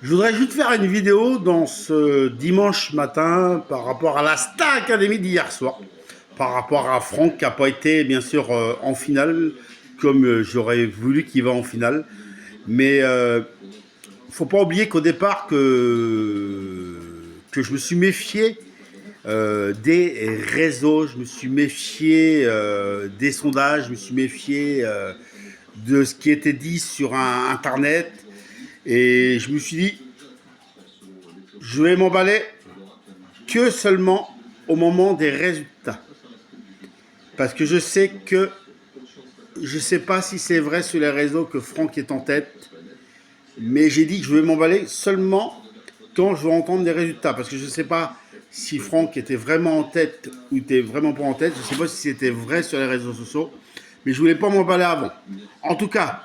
Je voudrais juste faire une vidéo dans ce dimanche matin par rapport à la Star Academy d'hier soir, par rapport à Franck qui n'a pas été bien sûr en finale comme j'aurais voulu qu'il va en finale. Mais faut pas oublier qu'au départ que je me suis méfié des réseaux, je me suis méfié des sondages, je me suis méfié de ce qui était dit sur Internet. Et je me suis dit, je vais m'emballer que seulement au moment des résultats. Parce que je sais que, je ne sais pas si c'est vrai sur les réseaux que Franck est en tête, mais j'ai dit que je vais m'emballer seulement quand je vais entendre les résultats. Parce que je ne sais pas si Franck était vraiment en tête ou était vraiment pas en tête. Je ne sais pas si c'était vrai sur les réseaux sociaux, mais je ne voulais pas m'emballer avant. En tout cas,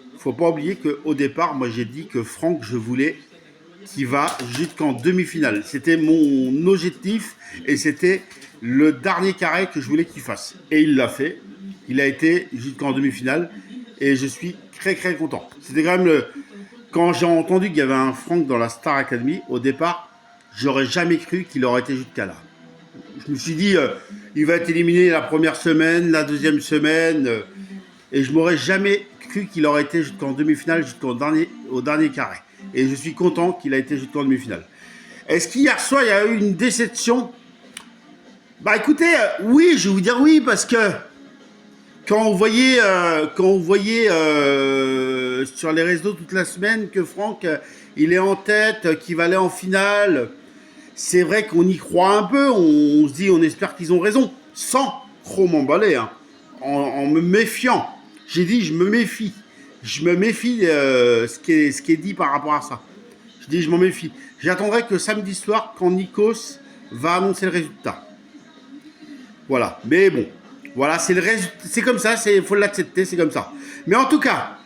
il ne faut pas oublier qu'au départ, moi j'ai dit que Franck, je voulais qui va jusqu'en demi-finale. C'était mon objectif et c'était le dernier carré que je voulais qu'il fasse. Et il l'a fait. Il a été jusqu'en demi-finale et je suis très très content. C'était quand même quand j'ai entendu qu'il y avait un Franck dans la Star Academy, au départ, j'aurais jamais cru qu'il aurait été jusqu'à là. Je me suis dit, il va être éliminé la première semaine, la deuxième semaine, et je m'aurais jamais cru qu'il aurait été jusqu'en demi-finale, au dernier carré. Et je suis content qu'il a été jusqu'en demi-finale. Est-ce qu'hier soir, il y a eu une déception? Bah écoutez, oui, je vais vous dire oui, parce que quand on voyait, sur les réseaux toute la semaine que Franck, il est en tête, qu'il va aller en finale, c'est vrai qu'on y croit un peu, on se dit, on espère qu'ils ont raison, sans trop m'emballer, hein, en me méfiant. J'ai dit, je me méfie. Je me méfie ce qui est dit par rapport à ça. Je dis, je m'en méfie. J'attendrai que samedi soir, quand Nikos va annoncer le résultat. Voilà. Mais bon, voilà, c'est le résultat. C'est comme ça, il faut l'accepter, c'est comme ça. Mais en tout cas,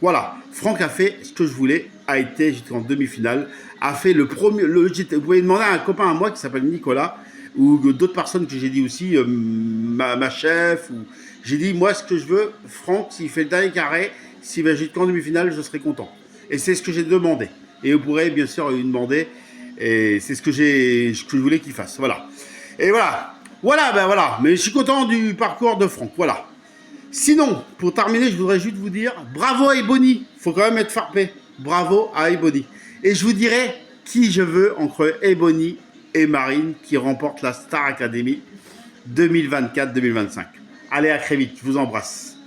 voilà, Franck a fait ce que je voulais, a été jusqu'en demi-finale, a fait le premier. Vous pouvez demander à un copain à moi qui s'appelle Nicolas, ou d'autres personnes que j'ai dit aussi, ma chef, ou j'ai dit, moi, ce que je veux, Franck, s'il fait le dernier carré, s'il va jusqu'en demi-finale, je serai content. Et c'est ce que j'ai demandé. Et vous pourrez bien sûr lui demander, et c'est ce que je voulais qu'il fasse. Voilà. Et voilà. Voilà, ben voilà. Mais je suis content du parcours de Franck. Voilà. Sinon, pour terminer, je voudrais juste vous dire, bravo à Ebony. Faut quand même être frappé. Bravo à Ebony. Et je vous dirai qui je veux entre Ebony et Marine qui remporte la Star Academy 2024-2025. Allez, à très vite. Je vous embrasse.